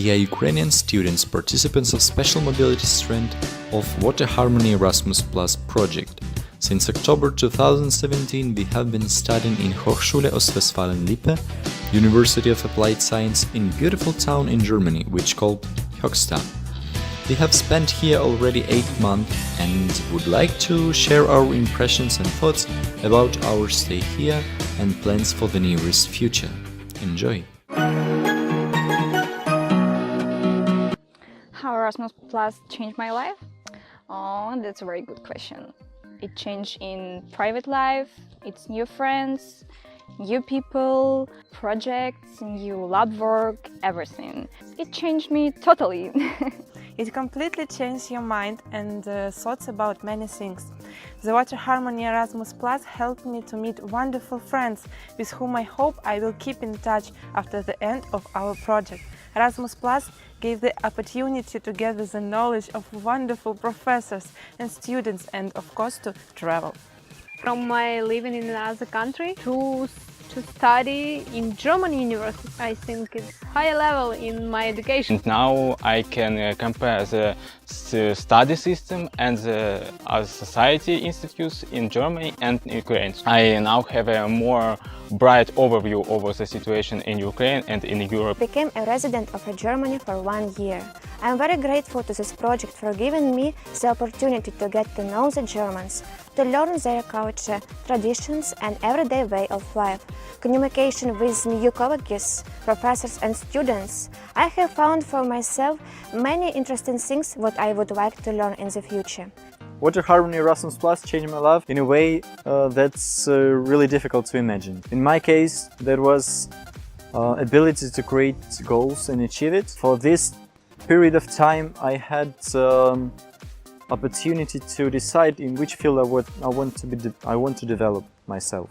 We are Ukrainian students, participants of Special Mobility Strand of Water Harmony Erasmus Plus project. Since October 2017 we have been studying in Hochschule Ostwestfalen-Lippe, University of Applied Science in beautiful town in Germany, which called Höxter. We have spent here already 8 months and would like to share our impressions and thoughts about our stay here and plans for the nearest future. Enjoy! How Erasmus Plus changed my life? Oh, that's a very good question. It changed in private life, it's new friends, new people, projects, new lab work, everything. It changed me totally. It completely changed your mind and thoughts about many things. The Water Harmony Erasmus Plus helped me to meet wonderful friends with whom I hope I will keep in touch after the end of our project. Erasmus Plus gave the opportunity to gather the knowledge of wonderful professors and students and of course to travel. From my living in another country to study in German university, I think it's higher level in my education. Now I can compare the study system and the society institutes in Germany and Ukraine. I now have a more bright overview over the situation in Ukraine and in Europe. I became a resident of Germany for 1 year. I am very grateful to this project for giving me the opportunity to get to know the Germans, to learn their culture, traditions and everyday way of life. Communication with new colleagues, professors and students. I have found for myself many interesting things what I would like to learn in the future. Water Harmony Erasmus Plus changed my life in a way that's really difficult to imagine. In my case, there was ability to create goals and achieve it. For this period of time, I had opportunity to decide in which field I want to develop myself.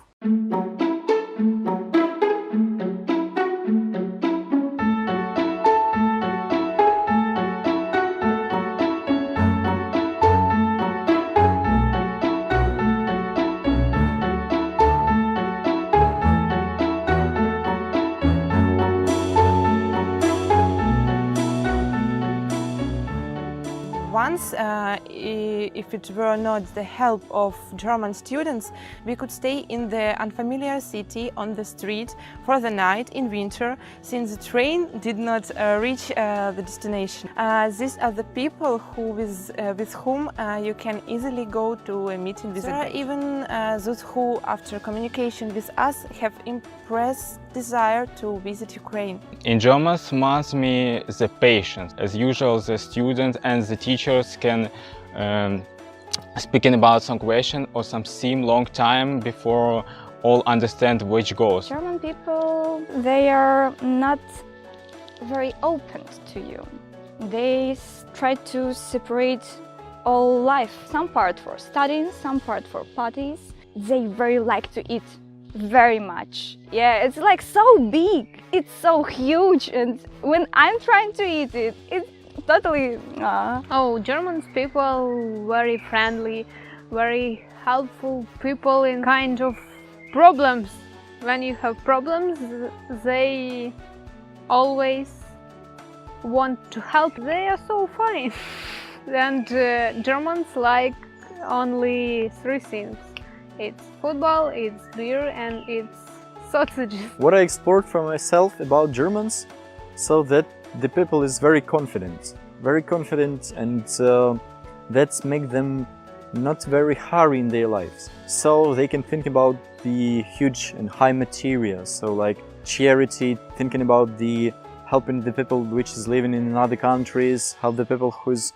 Once, if it were not the help of German students, we could stay in the unfamiliar city on the street for the night in winter, since the train did not reach the destination. These are the people with whom you can easily go to a meeting with. There are even those who, after communication with us, have impressed desire to visit Ukraine. In German demands me the patience. As usual, the students and the teachers can speaking about some question or some theme long time before all understand which goes. German people, they are not very open to you. They try to separate all life. Some part for studying, some part for parties. They very like to eat. Very much. Yeah, it's like so big, it's so huge, and when I'm trying to eat it, it's totally... Oh, German people very friendly, very helpful people in kind of problems. When you have problems, they always want to help. They are so funny. And Germans like only 3 things. It's football, it's beer and it's sausages. What I explored from myself about Germans, so that the people is very confident and that makes them not very hurry in their lives. So they can think about the huge and high material, so like charity, thinking about the helping the people which is living in other countries, help the people who's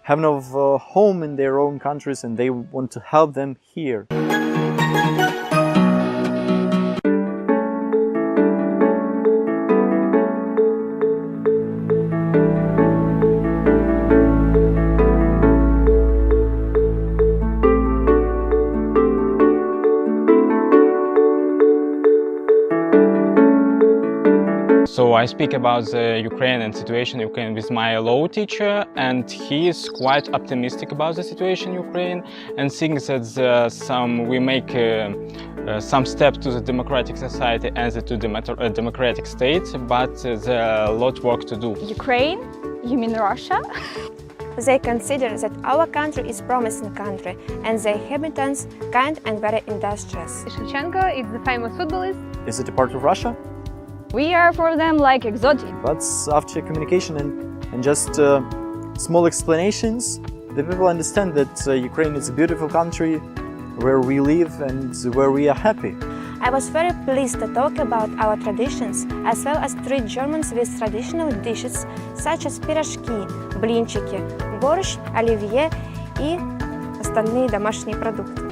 have no home in their own countries and they want to help them here. So I speak about the Ukrainian situation in Ukraine with my law teacher, and he is quite optimistic about the situation in Ukraine and thinks that we make some steps to the democratic society and to the democratic state, but there's a lot of work to do. Ukraine? You mean Russia? They consider that our country is promising country and the inhabitants kind and very industrious. Shevchenko is the famous footballist. Is it a part of Russia? We are for them like exotic. But after communication and just small explanations, the people understand that Ukraine is a beautiful country where we live and where we are happy. I was very pleased to talk about our traditions, as well as treat Germans with traditional dishes such as пирожки, блинчики, борщ, оливье и остальные домашние продукты.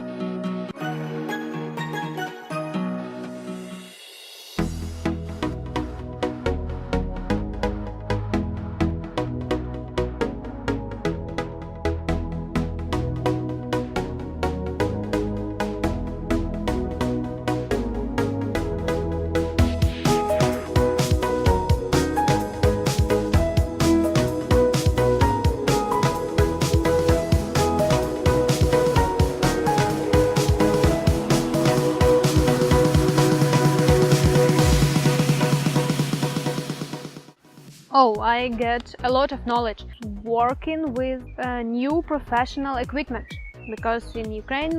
Oh, I get a lot of knowledge working with new professional equipment, because in Ukraine,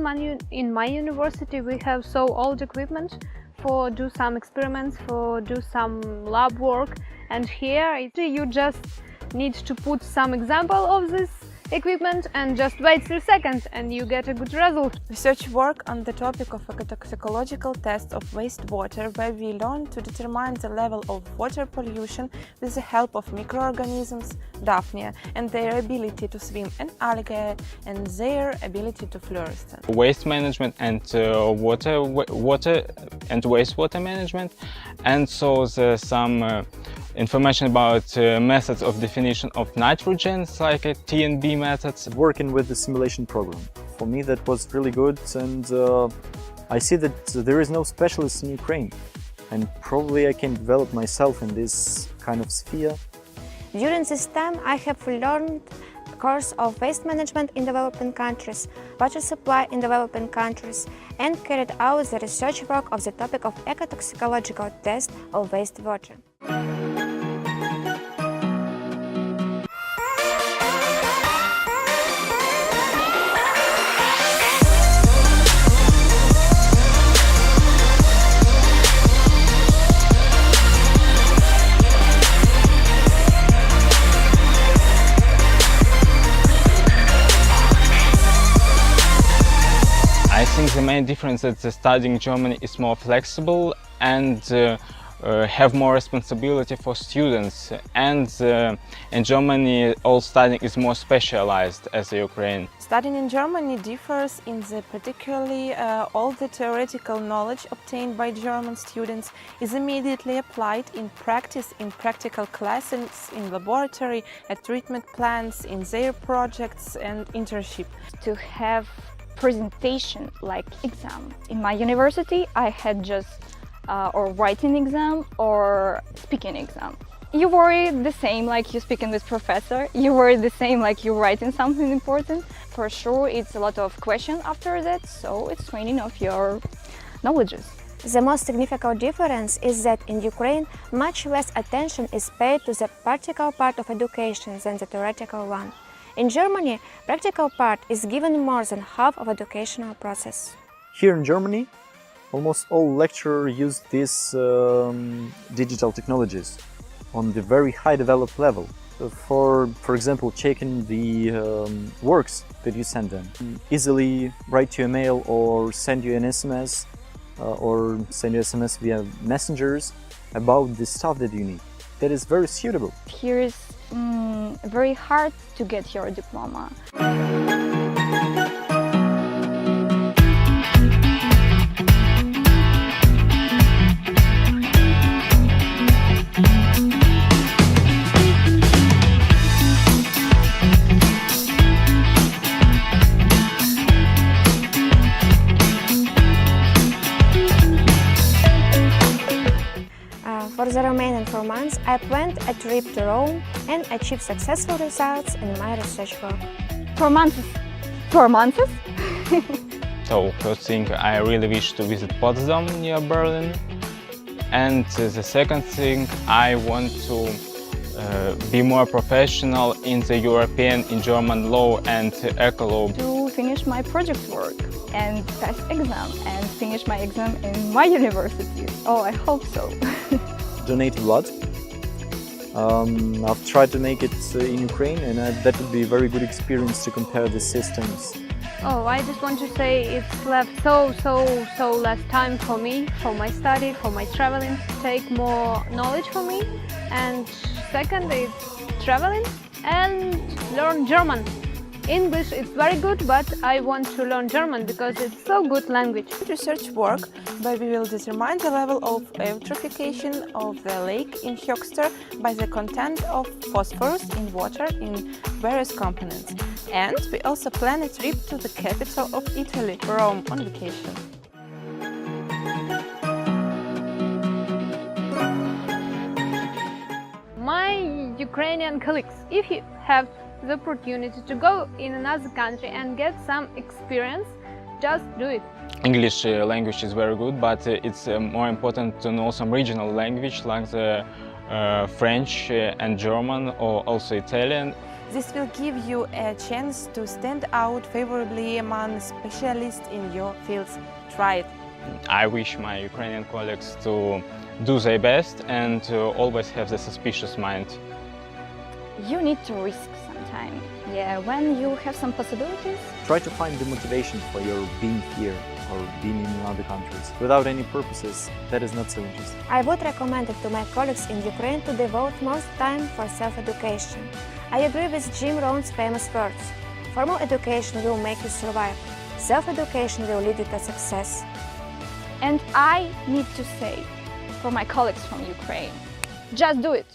in my university, we have so old equipment for do some experiments, for do some lab work, and here you just need to put some example of this equipment and just wait 3 seconds and you get a good result. Research work on the topic of toxicological test of wastewater, where we learn to determine the level of water pollution with the help of microorganisms, Daphnia, and their ability to swim, and algae, and their ability to fluorescence. Waste management and water and wastewater management, and so there's some information about methods of definition of nitrogens, like T&B methods. Working with the simulation program, for me that was really good, and I see that there is no specialist in Ukraine, and probably I can develop myself in this kind of sphere. During this time, I have learned a course of waste management in developing countries, water supply in developing countries, and carried out the research work of the topic of ecotoxicological test of wastewater. I think the main difference is that studying in Germany is more flexible and have more responsibility for students, and in Germany all studying is more specialized as in Ukraine. Studying in Germany differs in the particularly all the theoretical knowledge obtained by German students is immediately applied in practice, in practical classes, in laboratory, at treatment plants, in their projects and internship. To have presentation like exam. In my university, I had just or writing exam or speaking exam. You worry the same like you speaking with professor. You worry the same like you writing something important. For sure, it's a lot of question after that, so it's training of your knowledges. The most significant difference is that in Ukraine, much less attention is paid to the practical part of education than the theoretical one. In Germany, practical part is given more than half of educational process. Here in Germany, almost all lecturers use these digital technologies on the very high developed level. For example, checking the works that you send them. Easily write you a mail or send you an SMS or send you SMS via messengers about the stuff that you need. That is very suitable. Here is very hard to get your diploma. For the remaining 4 months, I planned a trip to Rome and achieved successful results in my research work. 4 months. 4 months? So first thing, I really wish to visit Potsdam near Berlin. And the second thing, I want to be more professional in the European, in German law and eco law. To finish my project work and pass exam and finish my exam in my university. Oh, I hope so. Donate blood. I've tried to make it in Ukraine, and that would be a very good experience to compare the systems. Oh, I just want to say it's left so less time for me, for my study, for my traveling, take more knowledge for me. And second, it's traveling and learn German. English is very good, but I want to learn German because it's so good language. Research work where we will determine the level of eutrophication of the lake in Höxter by the content of phosphorus in water in various components. And we also plan a trip to the capital of Italy, Rome, on vacation. My Ukrainian colleagues, if you have the opportunity to go in another country and get some experience, just do it. English language is very good, but it's more important to know some regional language like the French and German, or also Italian. This will give you a chance to stand out favorably among specialists in your fields. Try it. I wish my Ukrainian colleagues to do their best and always have the suspicious mind. You need to risk sometime. Yeah, when you have some possibilities. Try to find the motivation for your being here or being in other countries. Without any purposes, that is not so interesting. I would recommend it to my colleagues in Ukraine to devote most time for self-education. I agree with Jim Rohn's famous words. Formal education will make you survive. Self-education will lead you to success. And I need to say, for my colleagues from Ukraine, just do it.